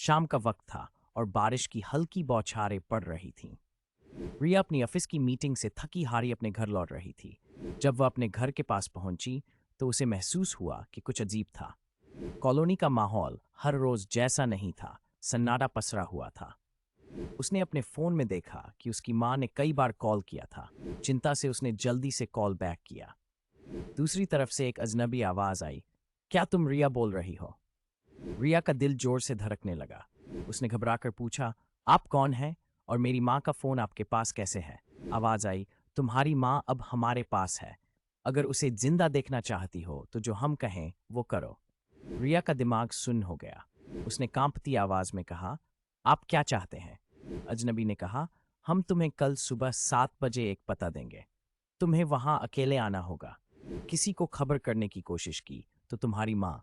शाम का वक्त था और बारिश की हल्की बौछारें पड़ रही थीं। रिया अपनी ऑफिस की मीटिंग से थकी हारी अपने घर लौट रही थी। जब वह अपने घर के पास पहुंची तो उसे महसूस हुआ कि कुछ अजीब था। कॉलोनी का माहौल हर रोज जैसा नहीं था, सन्नाटा पसरा हुआ था। उसने अपने फोन में देखा कि उसकी माँ ने कई बार कॉल किया था। चिंता से उसने जल्दी से कॉल बैक किया। दूसरी तरफ से एक अजनबी आवाज आई, क्या तुम रिया बोल रही हो? रिया का दिल जोर से धड़कने लगा। उसने घबराकर पूछा, आप कौन हैं और मेरी माँ का फोन आपके पास कैसे है? आवाज आई, तुम्हारी माँ अब हमारे पास है। अगर उसे जिंदा देखना चाहती हो तो जो हम कहें वो करो। रिया का दिमाग सुन्न हो गया। उसने कांपती आवाज में कहा, आप क्या चाहते हैं? अजनबी ने कहा, हम तुम्हें कल सुबह 7 बजे एक पता देंगे। तुम्हें वहां अकेले आना होगा। किसी को खबर करने की कोशिश की तो तुम्हारी माँ।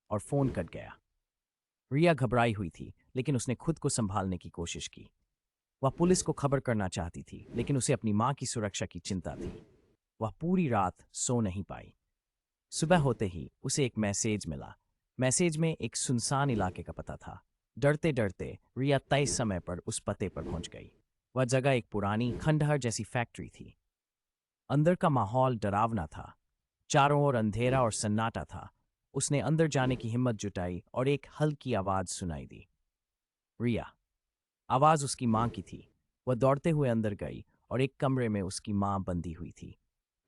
और फोन कट गया। रिया घबराई हुई थी, लेकिन उसने खुद को संभालने की कोशिश की। वह पुलिस को खबर करना चाहती थी, लेकिन उसे अपनी माँ की सुरक्षा की चिंता थी। वह पूरी रात सो नहीं पाई। सुबह होते ही उसे एक मैसेज मिला। मैसेज में एक सुनसान इलाके का पता था। डरते डरते रिया तय समय पर उस पते पर पहुंच गई। वह जगह एक पुरानी खंडहर जैसी फैक्ट्री थी। अंदर का माहौल डरावना था। चारों ओर अंधेरा और सन्नाटा था। उसने अंदर जाने की हिम्मत जुटाई और एक हल्की आवाज सुनाई दी, रिया। आवाज उसकी मां की थी। वह दौड़ते हुए अंदर गई और एक कमरे में उसकी मां बंधी हुई थी।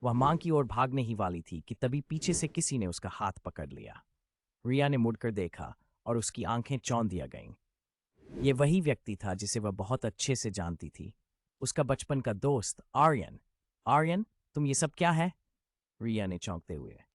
वह मां की ओर भागने ही वाली थी कि तभी पीछे से किसी ने उसका हाथ पकड़ लिया। रिया ने मुड़कर देखा और उसकी आंखें चौंधिया गईं। ये वही व्यक्ति था जिसे वह बहुत अच्छे से जानती थी। उसका बचपन का दोस्त आर्यन। आर्यन, तुम ये सब क्या है? रिया ने चौंकते हुए